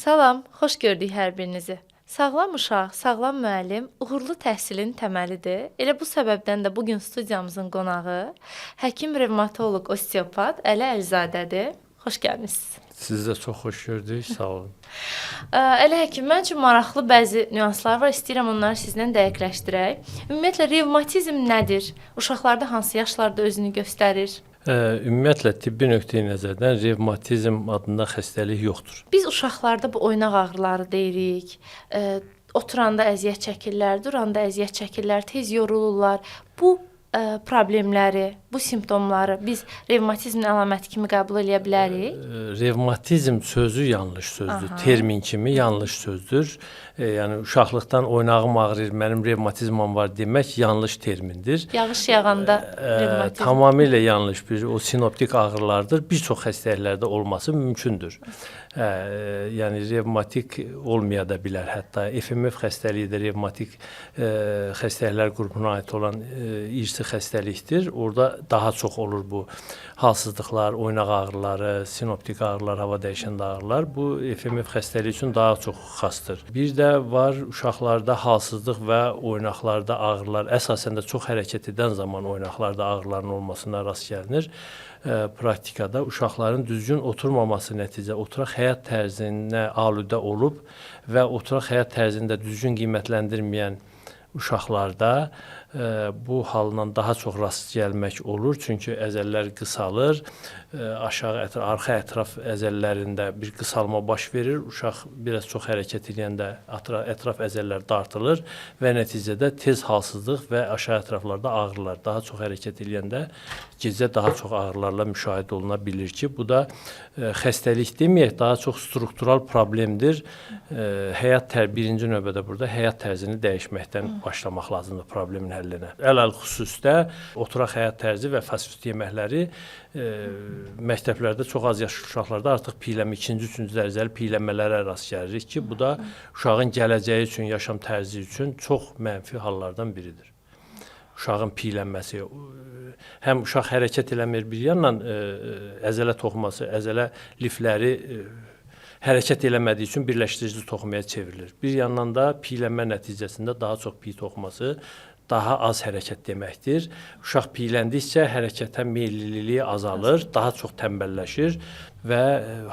Salam, xoş gördük hər birinizi. Sağlam uşaq, sağlam müəllim uğurlu təhsilin təməlidir. Elə bu səbəbdən də bu gün studiyamızın qonağı həkim revmatoloq osteopat Əli Əlizadədir. Xoş gəlmisiniz. Sizi də çox xoş gördük, sağ olun. Əli həkim, mən üçün maraqlı bəzi nüanslar var. İstəyirəm onları sizdən dəqiqləşdirək. Ümumiyyətlə revmatizm nədir? Uşaqlarda hansı yaşlarda özünü göstərir? Ümumiyyətlə tibbi nöqteyi nəzərdən revmatizm adında xəstəlik yoxdur. Biz uşaqlarda bu oynaq ağrıları deyirik. Oturanda əziyyət çəkirlər, duranda əziyyət çəkirlər, tez yorulurlar. Bu problemləri, bu simptomları biz revmatizmin əlaməti kimi qəbul edə bilərik? Revmatizm sözü yanlış sözdür. Termin kimi yanlış sözdür. Yəni uşaqlıqdan oynağım ağrıyır, mənim revmatizmam var demək yanlış termindir. Yağış yağanda revmatizm. Tamamilə yanlış bir o sinoptik ağrılardır. Bir çox xəstəliklərdə olması mümkündür. Yəni revmatik olmaya da bilər. Hətta FMF xəstəliyi də revmatik xəstəliklər qrupuna aid olan irsi xəstəlikdir. Orada daha çox olur bu halsızlıqlar, oynaq ağrıları, sinoptik ağrılar, hava dəyişəndə ağrılar. Bu FMF xəstəliyi üçün daha çox xasdır. Bir də var uşaqlarda halsızlıq və oynaqlarda ağrılar. Əsasən də çox hərəkət edən zaman oynaqlarda ağrıların olmasına rast gəlinir. Praktikada uşaqların düzgün oturmaması nəticə oturaq həyat tərzinə aludə olub və oturaq həyat tərzini də düzgün qiymətləndirməyən uşaqlarda bu haldan daha çox rast gəlmək olur. Çünki əzələlər qısalır, arxa ətraf əzələlərində bir qısalma baş verir. Uşaq biraz çox hərəkət edəndə ətraf əzələlər dartılır və nəticədə tez halsızlıq və aşağı ətraflarda ağrılar. Daha çox hərəkət edəndə gecə daha çox ağrılarla müşahidə oluna bilir ki, bu da xəstəlik deməyək, daha çox struktural problemdir. Birinci növbədə burada həyat tərzini dəyişməkdən başlamaq lazımdır problemin həllinə. Ələlxüsusdə oturaq həyat tərzi və fast food yeməkləri məktəblərdə çox az yaşlı uşaqlarda artıq piyləmə, ikinci, üçüncü dərəcəli piyləmələrə rast gəlirik ki, bu da uşağın gələcəyi üçün, yaşam tərzi üçün çox mənfi hallardan biridir. Uşağın piylənməsi, həm uşaq hərəkət eləmir bir yanla əzələ toxuması, əzələ lifləri hərəkət eləmədiyi üçün birləşdirici toxumaya çevrilir. Bir yandan da piylənmə nəticəsində daha çox piy toxuması, daha az hərəkət deməkdir. Uşaq piyləndikcə hərəkətə meylliliyi azalır, daha çox tənbəlləşir və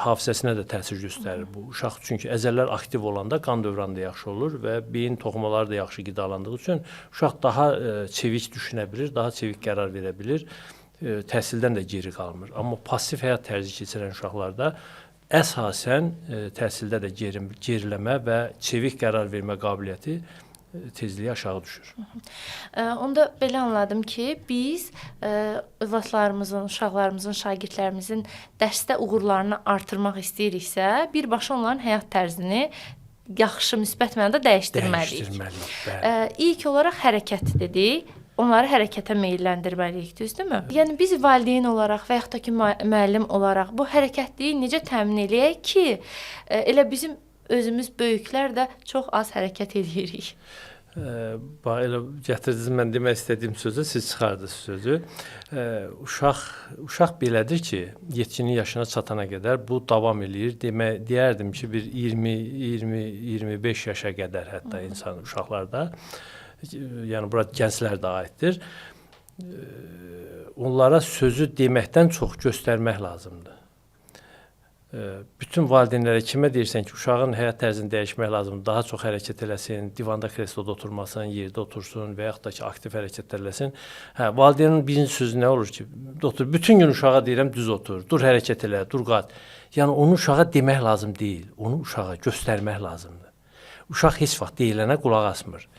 hafizəsinə də təsir göstərir bu. Uşaq çünki əzələlər aktiv olanda qan dövranı da yaxşı olur və beyin toxumaları da yaxşı qidalandığı üçün uşaq daha çevik düşünə bilir, daha çevik qərar verə bilir, təhsildən də geri qalmır. Amma pasiv həyat tərzi keçirən uşaqlarda əsasən təhsildə də geriləmə və çevik qərar vermə qabiliyyəti tezliyi aşağı düşür. Onda belə anladım ki, biz övladlarımızın, uşaqlarımızın, şagirdlərimizin dərsdə uğurlarını artırmaq istəyiriksə, birbaşa onların həyat tərzini yaxşı, müsbət mənada dəyişdirməliyik. İlk olaraq hərəkət dedik. Onları hərəkətə meylləndirməliyik, düzdürmü? Yəni biz valideyn olaraq və yaxud da ki müəllim olaraq bu hərəkətliyi necə təmin eləyək ki, elə bizim özümüz böyüklər də çox az hərəkət edirik. Elə gətirdiniz mən demək istədiyim sözü, siz çıxardınız sözü. Uşaq belədir ki, yetkinlik yaşına çatana qədər bu davam eləyir. Deyərdim ki, bir 20-25 yaşa qədər hətta insan uşaqlarda, yəni bura gənclər də aiddir. Onlara sözü deməkdən çox göstərmək lazımdır. Bütün valideynlərə kimə deyirsən ki, uşağın həyat tərzini dəyişmək lazımdır, daha çox hərəkət eləsin, divanda, kresloda oturmasın, yerdə otursun və yaxud da ki, aktiv hərəkət eləsin. Valideynin birinci sözü nə olur ki, otur, bütün gün uşağa deyirəm, düz otur, dur hərəkət elə, dur qat. Yəni, onu uşağa demək lazım deyil, onu uşağa göstərmək lazımdır. Uşaq heç vaxt deyilənə qulaq asmır.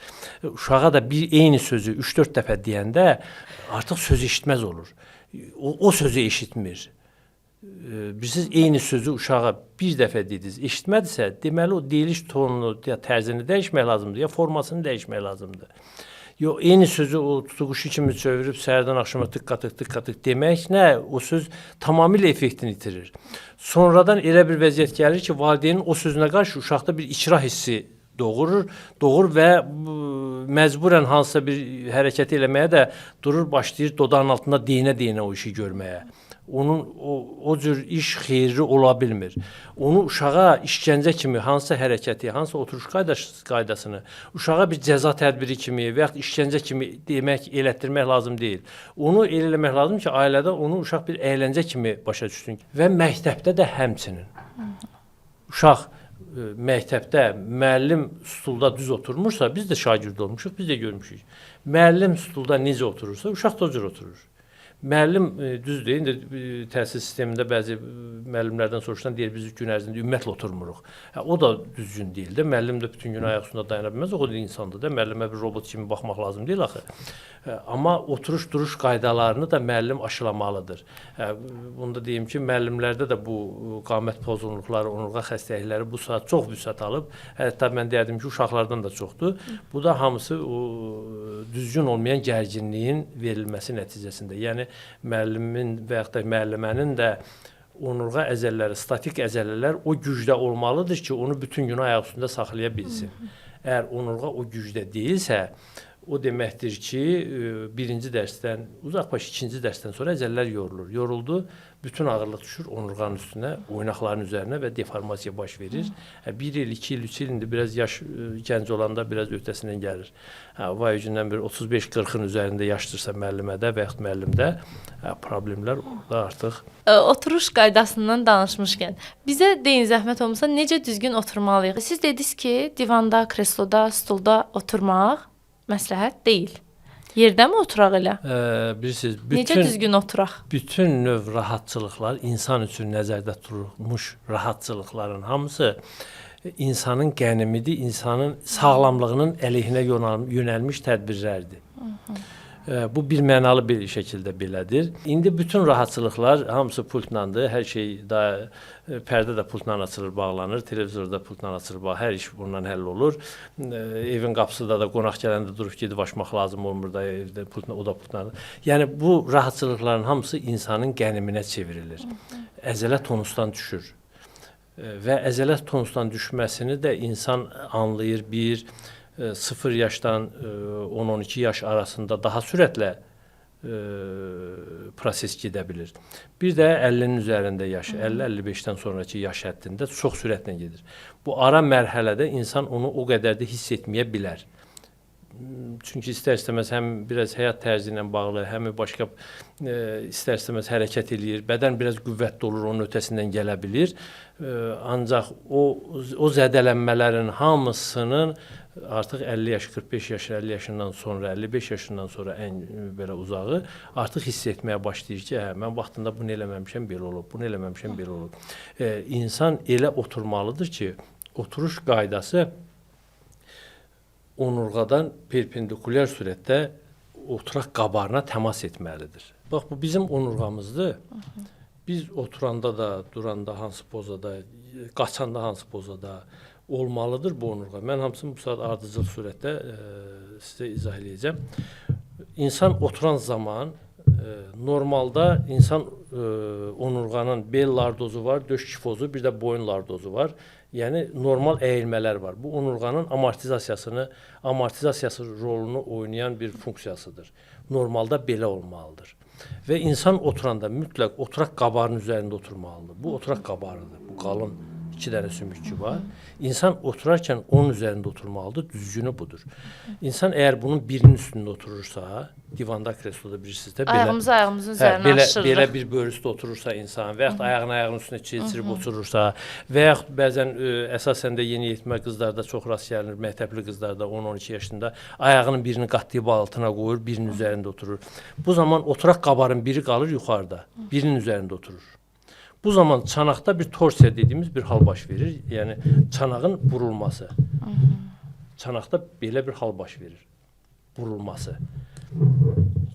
Uşağa da eyni sözü 3-4 dəfə deyəndə artıq sözü eşitməz olur. O sözü eşitmir. Siz eyni sözü uşağa bir dəfə dediniz, eşitmədisə, deməli o deyiliş tonunu, ya tərzini dəyişmək lazımdır, ya formasını dəyişmək lazımdır. Yox, eyni sözü o tutuquşu kimi çevirib səhərdən axşama tıqqatıq demək nə? O söz tamamilə effektini itirir. Sonradan elə bir vəziyyət gəlir ki, valideynin o sözünə qarşı uşaqda bir ikrah hissi doğur və məcburən hansısa bir hərəkət eləməyə də durur, başlayır dodağın altında deyinə o işi görməyə. onun o cür iş xeyirli ola bilmir. Onu uşağa işgəncə kimi hansı hərəkəti, hansı oturuş qaydasını uşağa bir cəza tədbiri kimi və ya işgəncə kimi demək, elətdirmək lazım deyil. Onu elə eləmək lazım ki, ailədə onu uşaq bir əyləncə kimi başa düşsün və məktəbdə də həmçinin. Uşaq məktəbdə müəllim stulda düz oturmursa, biz də şagird olmuşuq, biz də görmüşük. Müəllim stulda necə oturursa, uşaq da o cür oturur. Müəllim düzdür, indi təhsil sistemində bəzi müəllimlərdən soruşsan deyir biz gün ərzində ümumiyyətlə oturmuruq. O da düzgün deyil də. Müəllim də bütün gün ayaq üstündə dayana bilməz, o da insandır da. Müəllimə bir robot kimi baxmaq lazım deyil axı. Amma oturuş duruş qaydalarını da müəllim aşılamalıdır. Bunu da deyim ki, müəllimlərdə də bu qamət pozğunluqları, onurğa xəstəlikləri bu saat çox vüsət alıb. Hətta mən deyərdim ki, uşaqlardan da çoxdur. Bu da hamısı o düzgün olmayan gərginliyin verilməsi nəticəsində. Yəni müəllimin və yaxud da müəllimənin də onurğa əzələləri, statik əzələlər o gücdə olmalıdır ki, onu bütün gün ayaq üstündə saxlaya bilsin. Əgər onurğa o gücdə deyilsə, o deməkdir ki, birinci dərsdən, uzaqbaş ikinci dərsdən sonra əzələlər yorulur. Yoruldu, bütün ağırlıq düşür onurğanın üstünə, oynaqların üzərinə və deformasiya baş verir. 1 il, 2 il, 3 il indi biraz yaş gənc olanda biraz öhdəsindən gəlir. Vay gündən bir 35-40-ın üzərində yaşdırsa müəllimədə və yaxud müəllimdə problemlər orada artıq. Oturuş qaydasından danışmışkən, bizə deyin zəhmət olmasa necə düzgün oturmalıyıq? Siz dediniz ki, divanda, kresloda, stulda oturmaq məsləhət deyil. Yerdə mi oturaq elə? Bilirsiniz, necə düzgün oturaq? Bütün növ rahatçılıqlar, insan üçün nəzərdə tutulmuş rahatçılıqların hamısı insanın qənimidir, insanın sağlamlığının əleyhinə yönəlmiş tədbirlərdir. Bu bir mənalı bir şəkildə belədir. İndi bütün rahatçılıqlar hamısı pultlandır. Hər şey pərdə də pultla açılır, bağlanır, televizorda pultla açılır, hər iş bundan həll olur. Evin qapısında da qonaq gələndə durub gedib açmaq lazım olmur da evdə pultla, o da pultlanır. Yəni bu rahatçılıqların hamısı insanın qəniminə çevrilir. Əzələ tonusdan düşür. Və əzələ tonusdan düşməsini də insan anlayır, 0 yaşdan 10-12 yaş arasında daha sürətlə proses gedə bilir. Bir də 50-nin üzərində yaş, 50-55-dən sonraki yaş həddində çox sürətlə gedir. Bu ara mərhələdə insan onu o qədər də hiss etməyə bilər. Çünki istər-istəməz həm biraz həyat tərzi ilə bağlı, həm başqa istər-istəməz hərəkət eləyir. Bədən biraz qüvvətli olur, onun ötəsindən gələ bilir. Ancaq o zədələnmələrin hamısının artıq 50 yaş, 45 yaş, 50 yaşından sonra, 55 yaşından sonra ən belə uzağı artıq hiss etməyə başlayır ki, mən vaxtında bunu eləməmişəm, belə olub, bunu eləməmişəm, belə olub. İnsan elə oturmalıdır ki, oturuş qaydası onurğadan perpendikulyar sürətdə oturaq qabarına təmas etməlidir. Bax, bu bizim onurğamızdır. Biz oturanda da, duranda hansı pozada, qaçanda hansı pozada olmalıdır bu onurğa. Mən hamısını bu saat ardıcıl surətdə sizə izah edəcəm. İnsan oturan zaman normalda insan onurğanın bel lardozu var, döş kifozu, bir də boyun lardozu var. Yəni normal əyilmələr var. Bu onurğanın amortizasiyası rolunu oynayan bir funksiyasıdır. Normalda belə olmalıdır. Və insan oturanda mütləq oturaq qabarının üzərində oturmalıdır. Bu oturaq qabarıdır. Bu qalın 2 dənə sümükçü var. İnsan oturarkən onun üzərində oturmalıdır. Düzgünü budur. İnsan əgər bunun birinin üstündə oturursa, divanda, kresloda bilirsiniz də, ayağımızı ayağımızın üzərinə aşırırıq. Belə bir böyrüstə oturursa insan və yaxud ayağını ayağının üstünə keçirib oturursa və yaxud bəzən əsasən də yeniyetmə qızlarda çox rast gəlinir, məktəbli qızlarda 10-12 yaşında ayağının birini qatlayıb altına qoyur, birinin üzərində oturur. Bu zaman oturaq qabarın biri qalır yuxarıda, birinin üzərində oturur. Bu zaman çanaqda bir torsiya dediyimiz bir hal baş verir. Yəni çanağın burulması. Çanaqda belə bir hal baş verir. Burulması.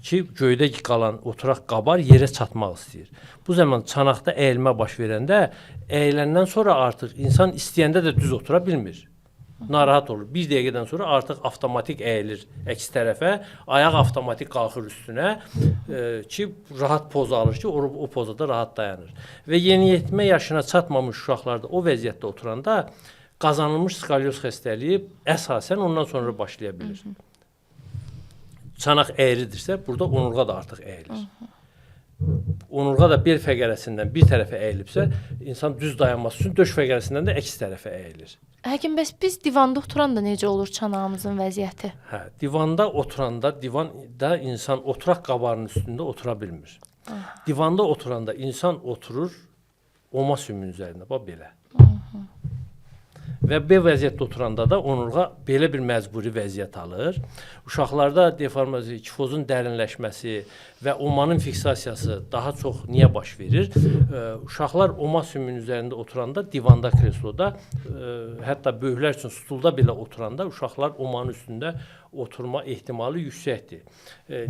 Ki göydə qalan oturaq qabar yerə çatmaq istəyir. Bu zaman çanaqda əyilmə baş verəndə əyiləndən sonra artıq insan istəyəndə də düz otura bilmir. Narahat olur. Bir dəqiqədən sonra artıq avtomatik əyilir əks tərəfə, ayaq avtomatik qalxır üstünə ki, rahat poz alır ki, o pozada rahat dayanır. Və yeniyetmə yaşına çatmamış uşaqlarda o vəziyyətdə oturanda qazanılmış skalyoz xəstəliyi əsasən ondan sonra başlaya bilir. Çanaq əyridirsə, burada onurğa da artıq əyilir. onurğa da bel fəqərəsindən bir tərəfə əyilibsə, insan düz dayanması üçün döş fəqərəsindən də əks tərəfə əyilir. Həkim, bəs biz divanda oturanda necə olur çanağımızın vəziyyəti? Hə, divanda oturanda, divanda insan oturaq qabarının üstündə otura bilmir. Divanda oturanda insan oturur oma sümüyünün üzərində, bax belə. Və B vəziyyətdə oturanda da onurğa belə bir məcburi vəziyyət alır. Uşaqlarda deformasiya, kifozun dərinləşməsi və omanın fiksasiyası daha çox niyə baş verir? Uşaqlar oma sümüyünün üzərində oturanda, divanda, kresloda, hətta böyüklər üçün stulda belə oturanda uşaqlar omanın üstündə oturma ehtimalı yüksəkdir.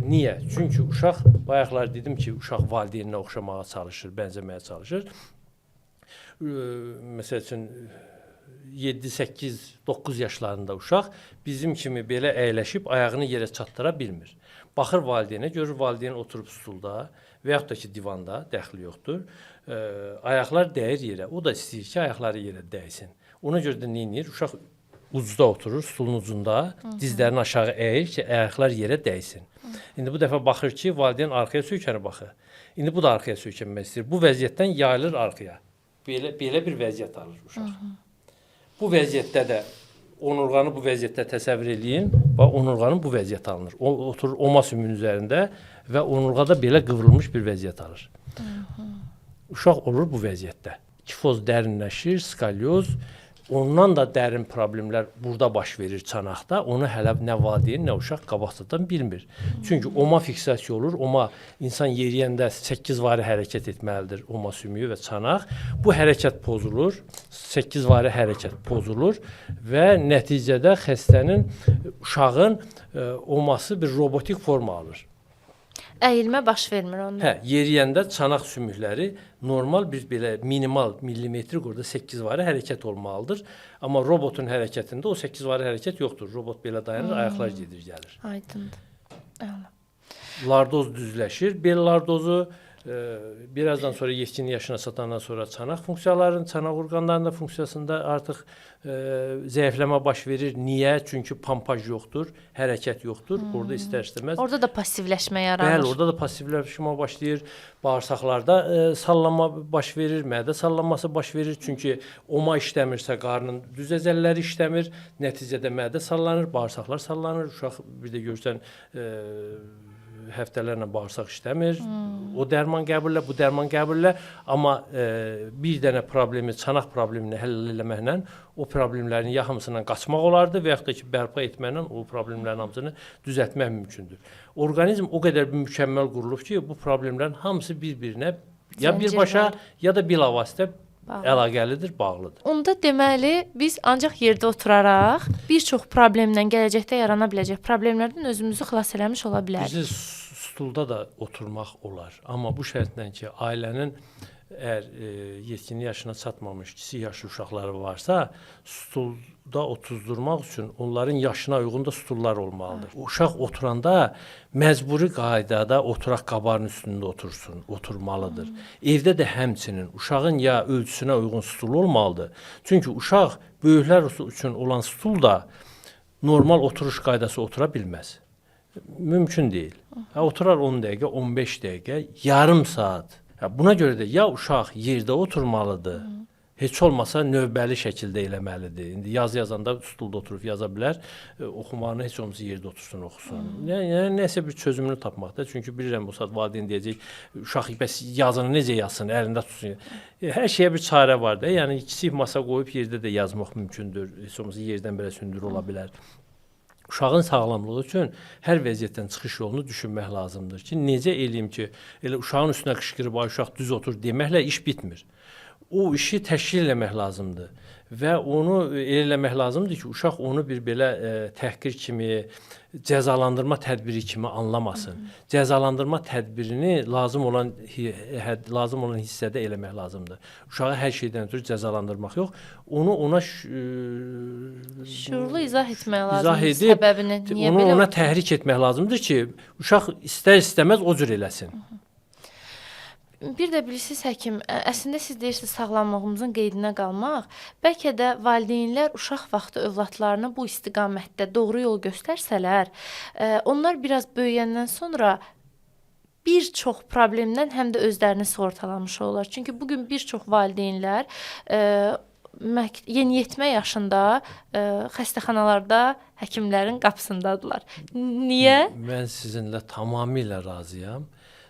Niyə? Çünki uşaq, bayaqlar dedim ki, uşaq valideyninə oxşamağa çalışır, bənzəməyə çalışır. Məsəl üçün 7, 8, 9 yaşlarında uşaq bizim kimi belə əyləşib ayağını yerə çatdıra bilmir. Baxır valideynə, görür valideyn oturub stulda və yaxud da ki divanda, dəxli yoxdur. Ayaqlar dəyir yerə. O da istəyir ki, ayaqları yerə dəysin. Ona görə də nə edir? Uşaq ucda oturur, stulun ucunda, dizlərini aşağı əyir ki, ayaqlar yerə dəysin. İndi bu dəfə baxır ki, valideyn arxaya söykənir baxır. İndi bu da arxaya söykənmək istəyir. Bu vəziyyətdən yayılır arxaya. Belə bir vəziyyət alır uşaq. Bu vəziyyətdə də onurğanı bu vəziyyətdə təsəvvür eləyin və onurğanın bu vəziyyəti alınır. O oturur oma sümüyünün üzərində və onurğada belə qıvrılmış bir vəziyyət alır. Uşaq olur bu vəziyyətdə. Kifoz dərinləşir, skalyoz, ondan da dərin problemlər burada baş verir çanaqda. Onu hələ nə valideyn, nə uşaq qabaqcadan bilmir. Çünki oma fiksasiya olur. Oma insan yeriyəndə 8 vari hərəkət etməlidir. Oma sümüyü və çanaq. Bu hərəkət pozulur. 8 vari hərəkət pozulur və nəticədə xəstənin, uşağın oması bir robotik forma alır. Əyilmə baş vermir onda. Hə, yeriyəndə çanaq sümükləri normal bir belə minimal millimetrik orada 8 vari hərəkət olmalıdır. Amma robotun hərəkətində o 8 vari hərəkət yoxdur. Robot belə dayanır, ayaqlar gedir, gəlir. Aydındır. Lardoz düzləşir. Bel lardozu birazdan sonra yetkinlik yaşına çatandan sonra çanaq funksiyalarının, çanaq orqanlarının funksiyasında artıq zəifləmə baş verir. Niyə? Çünki pompaj yoxdur, hərəkət yoxdur. Orada istər-istəməz. Orada da passivləşmə yaranır. Bəli, orada da passivləşmə başlayır. Bağırsaqlarda sallanma baş verir, mədə sallanması baş verir. Çünki oma işləmirsə qarnın düz əzələləri işləmir. Nəticədə mədə sallanır, bağırsaqlar sallanır. Uşaq bir də görsən həftələrlə bağırsaq işləmir. O dərman qəbullə, bu dərman qəbullə. Amma bir dənə problemi, çanaq problemini həll eləməklə o problemlərin yaxımısından qaçmaq olardı və yaxud da ki, bərpa etməklə o problemlərin hamısını düzəltmək mümkündür. Orqanizm o qədər mükəmməl qurulub ki, bu problemlərin hamısı bir-birinə ya birbaşa, ya da bilavasitə əlaqəlidir, bağlıdır. Onda deməli, biz ancaq yerdə oturaraq bir çox problemlə, gələcəkdə yarana biləcək problemlərdən özümüzü xilas eləmiş ola bilərik. Bizi stulda da oturmaq olar. Amma bu şərtlə ki, ailənin əgər yetkinlik yaşına çatmamış kiçik yaşlı uşaqları varsa, stulda otuzdurmaq üçün onların yaşına uyğun da stullar olmalıdır. Uşaq oturanda məcburi qaydada oturaq qabarının üstündə otursun, oturmalıdır. Evdə də həmçinin uşağın ya ölçüsünə uyğun stul olmalıdır. Çünki uşaq böyüklər üçün olan stul da normal oturuş qaydası otura bilməz. Mümkün deyil. Oturar 10 dəqiqə, 15 dəqiqə, yarım saat. Buna görə də ya uşaq yerdə oturmalıdır, heç olmasa növbəli şəkildə eləməlidir. İndi yaz yazanda stulda oturub yaza bilər, oxumağını heç olmasa yerdə otursun, oxusun. Yəni nəsə bir çözümünü tapmaqda. Çünki bilirəm o saat valideyn deyəcək, uşaq bəs yazını necə yazsın, əlində tutsun. Hər şeyə bir çarə var da. Yəni kiçik masa qoyub yerdə də yazmaq mümkündür. Heç olmasa yerdən belə sündür ola bilər. Uşağın sağlamlığı üçün hər vəziyyətdən çıxış yolunu düşünmək lazımdır ki, necə eləyim ki, elə uşağın üstünə qışqırıb, ay uşaq düz otur deməklə iş bitmir. O işi təşkil eləmək lazımdır və onu eləmək lazımdır ki, uşaq onu bir belə təhqir kimi, cəzalandırma tədbiri kimi anlamasın. Cəzalandırma tədbirini lazım olan hissədə eləmək lazımdır. Uşağı hər şeydən ötürü cəzalandırmaq yox, onu ona şuurlu izah etmək lazımdır səbəbini. Onu ona təhrik etmək lazımdır ki, uşaq istər-istəməz o cür eləsin. Bir də bilirsiniz həkim, əslində siz deyirsiniz sağlamlığımızın qeydinə qalmaq, bəlkə də valideynlər uşaq vaxtı övladlarına bu istiqamətdə doğru yol göstərsələr, onlar biraz böyüyəndən sonra bir çox problemdən həm də özlərini sığortalamış olurlar. Çünki bu gün bir çox valideynlər yeniyetmə yaşında xəstəxanalarda həkimlərin qapısındadılar. Niyə? Mən sizinlə tamamilə razıyam.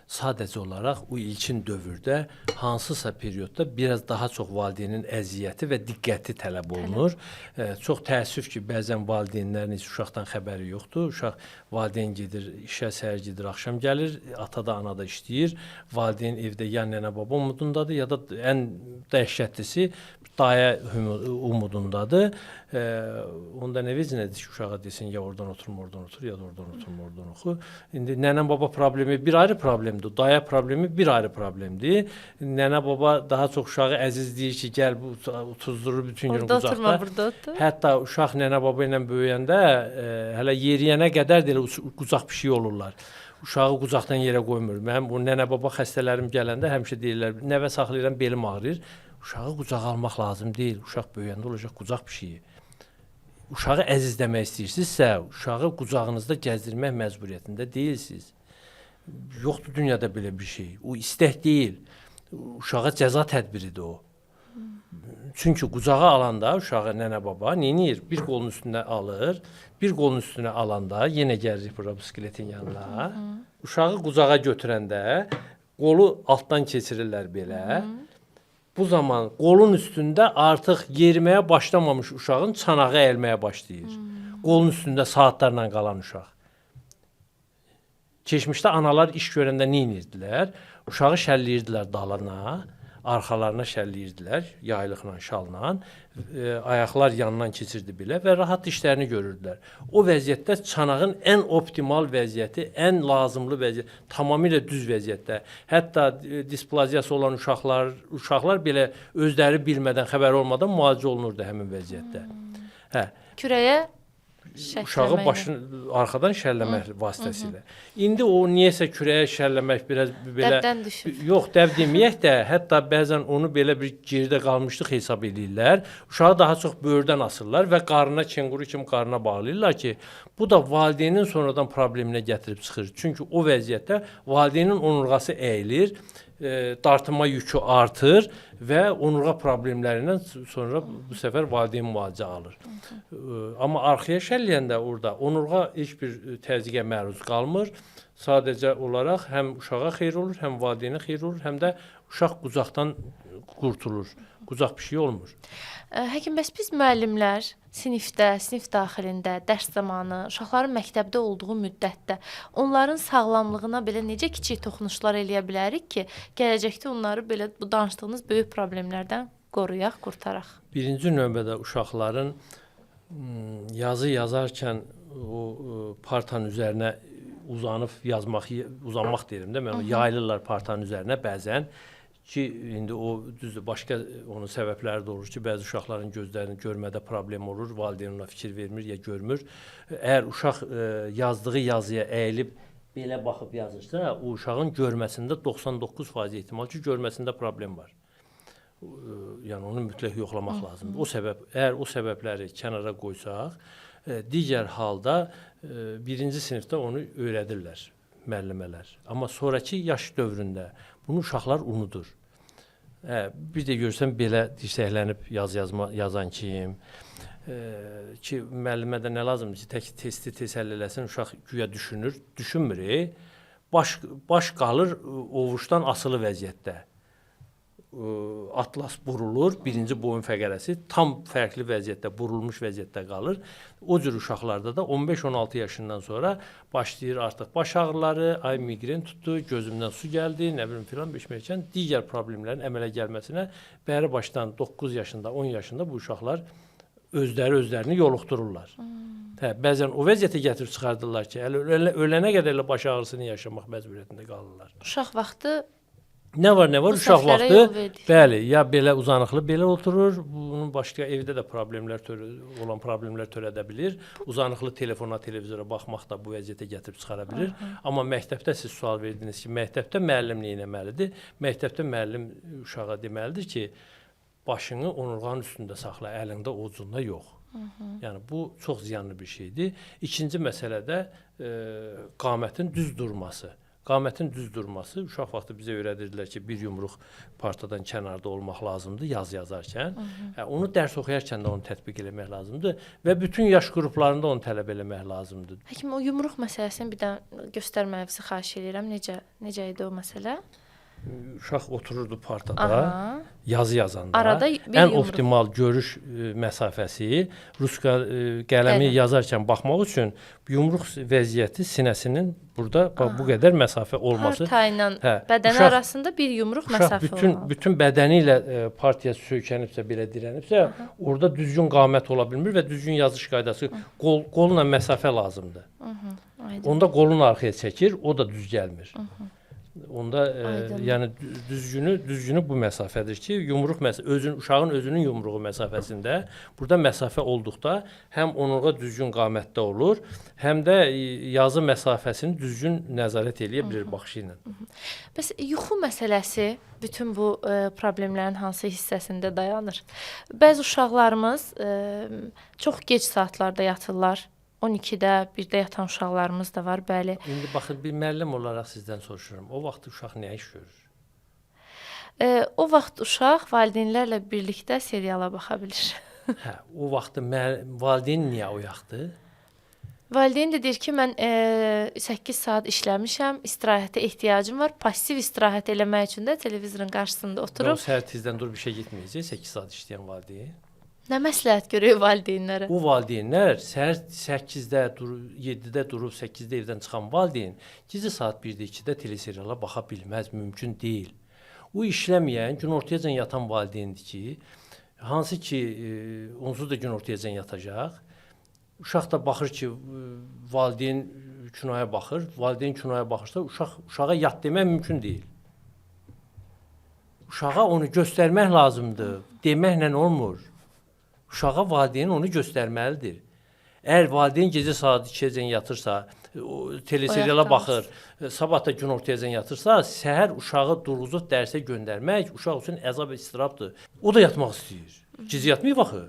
Sadəcə olaraq o ilkin dövrdə hansısa periodda biraz daha çox valideynin əziyyəti və diqqəti tələb olunur. Çox təəssüf ki, bəzən valideynlərin heç uşaqdan xəbəri yoxdur. Uşaq valideyn gedir, işə səhər gedir, axşam gəlir, ata da, ana da işləyir. Valideyn evdə ya nənə baba umudundadır, ya da ən dəhşətlisi dayə umudundadır. Onda nə vecinədir ki, uşağa desin, ya oradan oturma, oradan otur, ya da oradan oturma, oradan oxu. İndi nənə baba problemi bir ayrı problemdir, daya problemi bir ayrı problemdir. Nənə baba daha çox uşağı əzizləyir ki, gəl bu tuzdurur bütün gün orada qucaqda. Oturma, burada otur. Hətta uşaq nənə baba ilə böyüyəndə hələ yeriyənə qədər də elə qucaq pişiyi olurlar. Uşağı qucaqdan yerə qoymur. Mənim bu nənə baba xəstələrim gələndə həmişə deyirlər, nəvə saxlayıram, belim ağrıyır. Uşağı qucağa almaq lazım deyil. Uşaq böyüyəndə olacaq qucaq pişiyi. Uşağı əzizləmək istəyirsinizsə, uşağı qucağınızda gəzdirmək məcburiyyətində deyilsiniz. Yoxdur dünyada belə bir şey. O istək deyil. Uşağa cəza tədbiridir o. Çünki qucağa alanda uşağı nənə baba neynir? Bir qolun üstünə alır. Bir qolun üstünə alanda yenə gəlirik bura bu skeletin yanına. Uşağı qucağa götürəndə qolu altdan keçirirlər belə. Bu zaman qolun üstündə artıq yeriməyə başlamamış uşağın çanağı əyilməyə başlayır. Qolun üstündə saatlarla qalan uşaq. Keçmişdə analar iş görəndə nə edirdilər? Uşağı şəlləyirdilər dalına, arxalarına şəlləyirdilər, yaylıqla, şalla, ayaqlar yanından keçirdi belə və rahat işlərini görürdülər. O vəziyyətdə çanağın ən optimal vəziyyəti, ən lazımlı vəziyyət, tamamilə düz vəziyyətdə. Hətta displaziyası olan uşaqlar belə özləri bilmədən, xəbər olmadan müalicə olunurdu həmin vəziyyətdə. Kürəyə uşağı başını arxadan şəlləmək vasitəsilə. İndi o niyəsə kürəyə şəlləmək biraz belə dəbdən düşür. Yox, dəb deməyək də, hətta bəzən onu belə bir geridə qalmışlıq hesab edirlər. Uşağı daha çox böyürdən asırlar və qarnına kenguru kimi qarnına bağlayırlar ki, bu da valideynin sonradan probleminə gətirib çıxır. Çünki o vəziyyətdə valideynin onurğası əyilir, dartınma yükü artır və onurğa problemlərindən sonra bu səfər valideyn müalicə alır. Amma arxaya şəlləyəndə orada onurğa heç bir təzyiqə məruz qalmır. Sadəcə olaraq həm uşağa xeyir olur, həm valideynə xeyir olur, həm də uşaq qucaqdan qurtulur. Qucaq pişiyi olmur. Həkim, bəs biz müəllimlər sinifdə, sinif daxilində, dərs zamanı, uşaqların məktəbdə olduğu müddətdə onların sağlamlığına belə necə kiçik toxunuşlar eləyə bilərik ki, gələcəkdə onları belə bu danışdığınız böyük problemlərdən qoruyaq, qurtaraq? Birinci növbədə uşaqların yazı yazarkən o partanın üzərinə uzanmaq deyirəm də, mən yayılırlar partanın üzərinə bəzən ki, indi o düzdür, başqa onun səbəbləri də olur ki, bəzi uşaqların gözlərini görmədə problem olur, valideyn ona fikir vermir ya görmür. Əgər uşaq yazdığı yazıya əyilib belə baxıb yazırsa, o uşağın görməsində 99% ehtimal ki, görməsində problem var. Yəni onu mütləq yoxlamaq lazımdır. Əgər o səbəbləri kənara qoysaq, digər halda birinci sinifdə onu öyrədirlər müəllimələr. Amma sonrakı yaş dövründə bunu uşaqlar unudur. Bir də görsən belə dirsəklənib yazan kim, ki müəllimə də nə lazımdır ki, tək testi tez həll eləsin, uşaq güya düşünür, düşünmür. Baş qalır ovuçdan asılı vəziyyətdə. Atlas burulur, birinci boyun fəqərəsi tam fərqli vəziyyətdə, burulmuş vəziyyətdə qalır. O cür uşaqlarda da 15-16 yaşından sonra başlayır artıq baş ağrıları, ay migren tutdu, gözümdən su gəldi, nə bilim filan beşməkən digər problemlərin əmələ gəlməsinə bəri başdan 9 yaşında, 10 yaşında bu uşaqlar özlərini yoluxdururlar. Bəzən o vəziyyətə gətirib çıxardırlar ki, ölənə qədər elə baş ağrısını yaşamaq məcburiyyətində qalırlar. Uşaq vaxtı Nə var, uşaq vaxtı, bəli, ya belə uzanıqlı belə oturur, bunun başqa evdə də olan problemlər törədə bilir. Uzanıqlı telefona, televizora baxmaq da bu vəziyyətə gətirib çıxara bilir. Amma məktəbdə siz sual verdiniz ki, məktəbdə müəllim nə etməlidir? Məktəbdə müəllim uşağa deməlidir ki, başını onurğanın üstündə saxla, əlində ovucunda yox. Yəni bu çox ziyanlı bir şeydir. İkinci məsələ də qamətin düz durması. Qamətin düz durması, uşaq vaxtı bizə öyrədirdilər ki, bir yumruq partadan kənarda olmaq lazımdır yaz yazarkən. Onu dərs oxuyarkən də onu tətbiq eləmək lazımdır və bütün yaş qruplarında onu tələb eləmək lazımdır. Həkim, o yumruq məsələsini bir də göstərməyinizi xahiş edirəm. Necə idi o məsələ? Uşaq otururdu partada, yazı yazanda. Arada bir ən yumruq. optimal görüş məsafəsi ruska qələmi yazarkən baxmaq üçün yumruq vəziyyəti sinəsinin burada bu qədər məsafə olması. Parta ilə bədəni arasında bir yumruq məsafə olmalı. Bütün bədəni ilə partiyaya söykənibsə, belə dirənibsə, orada düzgün qamət ola bilmir və düzgün yazış qaydası, qolla məsafə lazımdır. Onda qolun arxaya çəkir, o da düz gəlmir. Onda yəni düzgünü bu məsafədir ki, yumruq uşağın özünün yumruğu məsafəsində burada məsafə olduqda həm onurğa düzgün qamətdə olur, həm də yazı məsafəsini düzgün nəzarət eləyə bilir baxışı ilə. Bəs yuxu məsələsi bütün bu problemlərin hansı hissəsində dayanır? Bəzi uşaqlarımız çox gec saatlarda yatırlar. 12-də, 1-də yatan uşaqlarımız da var, bəli. İndi baxın, bir müəllim olaraq sizdən soruşuram. O vaxt uşaq nə iş görür? O vaxt uşaq valideynlərlə birlikdə seriala baxa bilir. O vaxt valideyn niyə oyaqdır? Valideyn də deyir ki, mən 8 saat işləmişəm, istirahətə ehtiyacım var. Passiv istirahət eləmək üçün də televizorun qarşısında oturub. O səhər tezdən durub işə getməyəcək, 8 saat işləyən valideyn. Nə məsləhət görür valideynlərə? O valideynlər səhər 8-də, 7-də durub 8-də evdən çıxan valideyn gecə saat 1-də, 2-də teleseriala baxa bilməz, mümkün deyil. O işləməyən, günortayacan yatan valideyndir ki, hansı ki onsuz da günortayacan yatacaq. Uşaq da baxır ki, valideyn kinoya baxır, valideyn kinoya baxırsa uşağa yat demək mümkün deyil. Uşağa onu göstərmək lazımdır, deməklə olmur. Uşağa valideyn onu göstərməlidir. Əgər valideyn gecə saat 2-əcən yatırsa, teleseriala baxır, sabah da günortayacan yatırsa, səhər uşağı durğuzub dərsə göndərmək uşaq üçün əzab istirabdır. O da yatmaq istəyir. Gecə yatmayıb axı.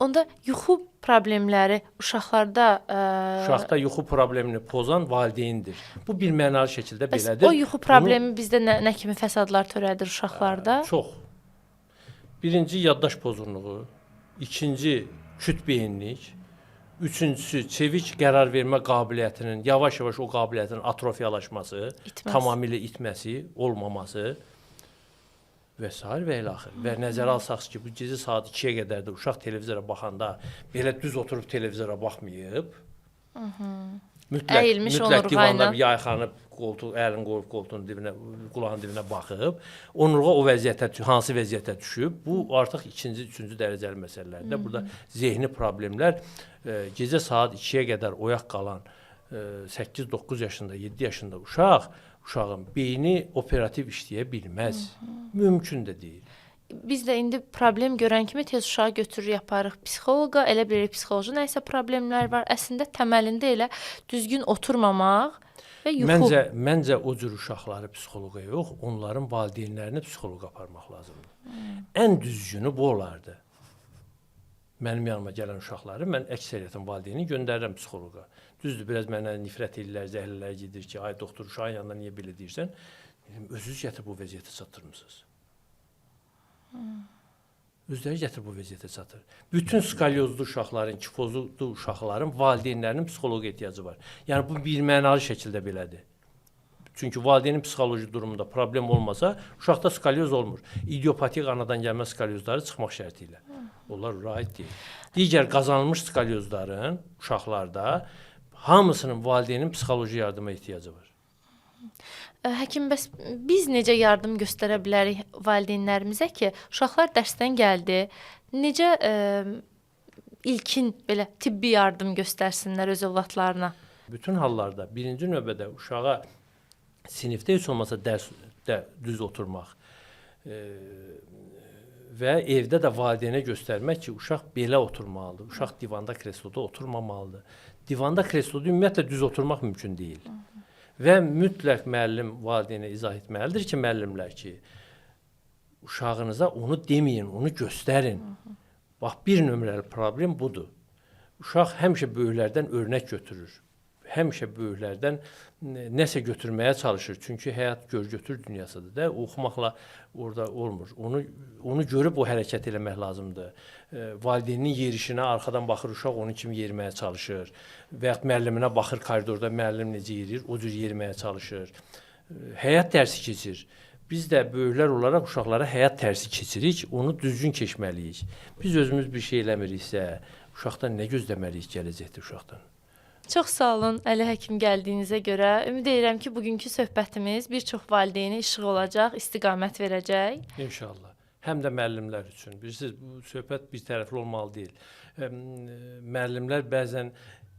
Onda yuxu problemləri uşaqda yuxu problemini pozan valideyndir. Bu bir mənalı şəkildə belədir. O yuxu problemi bizdə nə kimi fəsadlar törədir uşaqlarda? Çox. Birinci yaddaş pozğunluğu, İkinci küt beyinlik, üçüncüsü çevik qərar vermə qabiliyyətinin yavaş-yavaş o qabiliyyətin atrofiyalaşması, tamamilə itməsi, olmaması və s. və ilaxır. Və nəzərə alsaq ki, bu gecə saat 2-yə qədər də uşaq televizora baxanda belə düz oturub televizora baxmayıb. Mütləq divanda yayxanıb, əlin qoyub qoltuğun dibinə, qulağın dibinə baxıb, onurğa o vəziyyətə, hansı vəziyyətə düşüb, bu artıq ikinci, üçüncü dərəcəli məsələlərdir. Burada zehni problemlər, gecə saat 2-yə qədər oyaq qalan 8-9 yaşında, 7 yaşında uşağın beyni operativ işləyə bilməz. Mümkün də deyil. Biz də indi problem görən kimi tez uşağı götürür, yaparıq psixoloqa, elə bilirik psixoloji nəsə problemlər var. Əslində təməlində elə düzgün oturmamaq və yuxu. Məncə o cür uşaqları psixoloqa yox, onların valideynlərini psixoloqa aparmaq lazımdır. Ən düzgünü bu olardı. Mənim yanıma gələn uşaqları mən əksəriyyətin valideyni göndərirəm psixoloqa. Düzdür, biraz mənə nifrət edirlər, zəhlələr gedir ki, ay doktor, uşağın yanında niyə belə deyirsən? Özünüz gətirib bu vəziyyətə çatdırmısınız. Özləri gətirib bu vəziyyətə çatır. Bütün skalyozlu uşaqların, kifozlu uşaqların valideynlərinin psixoloqa ehtiyacı var. Yəni bu bir mənalı şəkildə belədir. Çünki valideynin psixoloji durumunda problem olmasa, uşaqda skalyoz olmur. İdiopatik anadan gəlmə skalyozları çıxmaq şərti ilə. Onlar rahat deyil. Digər qazanılmış skalyozların uşaqlarda hamısının valideynin psixoloji yardıma ehtiyacı var. Həkim, bəs biz necə yardım göstərə bilərik valideynlərimizə ki, uşaqlar dərsdən gəldi, necə ilkin belə tibbi yardım göstərsinlər öz övladlarına? Bütün hallarda birinci növbədə uşağa sinifdə heç olmasa dərsdə düz oturmaq və evdə də valideynə göstərmək ki, uşaq belə oturmalıdır. Uşaq divanda, kresloda oturmamalıdır. Divanda, kresloda ümumiyyətlə düz oturmaq mümkün deyil. Və mütləq müəllim valideynə izah etməlidir ki, müəllimlər ki, uşağınıza onu deməyin, onu göstərin. Bax, bir nömrəli problem budur. Uşaq həmişə böyüklərdən örnək götürür. həmişə böyüklərdən nəsə götürməyə çalışır. Çünki həyat gör-götür dünyasıdır da. Oxumaqla orada olmur. Onu görüb o hərəkət eləmək lazımdır. Valideynin yerişinə arxadan baxır uşaq onun kimi yeriməyə çalışır. Və ya müəlliminə baxır koridorda müəllim necə yerir, o cür yeriməyə çalışır. Həyat dərsi keçir. Biz də böyüklər olaraq uşaqlara həyat dərsi keçirik, onu düzgün keçməliyik. Biz özümüz bir şey eləmiriksə, uşaqdan nə gözləməliyik gələcəkdə uşaqdan? Çox sağ olun Əli həkim gəldiyinizə görə. Ümid edirəm ki, bugünkü söhbətimiz bir çox valideyni işıq olacaq, istiqamət verəcək. İnşallah. Həm də müəllimlər üçün. Bilirsiniz, bu söhbət bir tərəfli olmalı deyil. Müəllimlər bəzən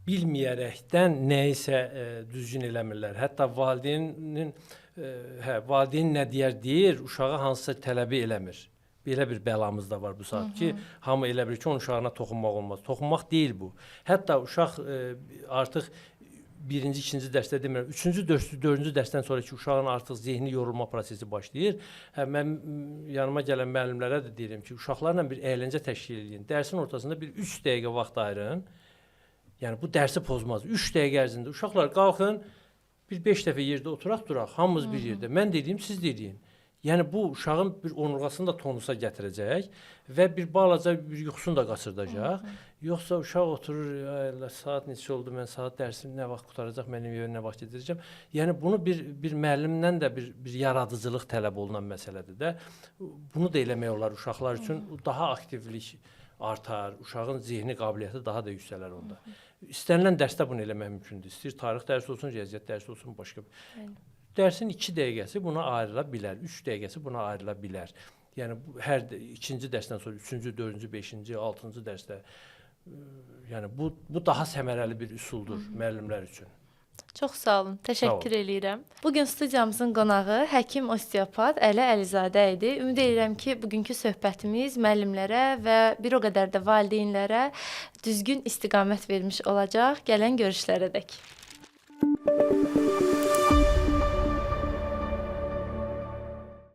bilməyərəkdən nəyisə düzgün eləmirlər. Hətta valideyn nə deyir, uşağa hansısa tələbi eləmir. Belə bir bəlamız da var bu saat ki, hamı elə bilir ki, onun uşağına toxunmaq olmaz. Toxunmaq deyil bu. Hətta uşaq artıq birinci, ikinci dərsdə demirəm, üçüncü, dördüncü dərsdən sonra ki, uşağın artıq zehni yorulma prosesi başlayır. Mən yanıma gələn müəllimlərə də deyirəm ki, uşaqlarla bir əyləncə təşkil edin. Dərsin ortasında bir 3 dəqiqə vaxt ayırın. Yəni bu dərsi pozmaz. 3 dəqiqə ərzində uşaqlar qalxın, bir 5 dəfə yerdə duraq, hamımız bir yerdə. Mən dediyim, siz deyin. Yəni bu uşağın bir onurğasını da tonusa gətirəcək və bir balaca bir yuxusunu da qaçırdacaq. Yoxsa uşaq oturur, saat neçə oldu, mən saat dərsim nə vaxt qutaracaq, mənim evə nə vaxt gedəcəm. Yəni bunu bir müəllimdən də bir yaradıcılıq tələb olunan məsələdir də. Bunu da eləmək olar uşaqlar üçün daha aktivlik artar, uşağın zehni qabiliyyəti daha da yüksələr onda. İstənilən dərsdə bunu eləmək mümkündür. İstəyir tarix dərsi olsun, riyaziyyat dərsi olsun, başqa bir. Dərsin 2 dəqiqəsi buna ayrıla bilər, 3 dəqiqəsi buna ayrıla bilər. Yəni hər ikinci dərsdən sonra 3-cü, 4-cü, 5-ci, 6-cı dərsdə yəni bu daha səmərəli bir üsuldur müəllimlər üçün. Çox sağ olun. Təşəkkür eləyirəm. Bugün studiyamızın qonağı həkim osteopat Əli Əlizadə idi. Ümid edirəm ki, bugünkü söhbətimiz müəllimlərə və bir o qədər də valideynlərə düzgün istiqamət vermiş olacaq. Gələn görüşlərədək.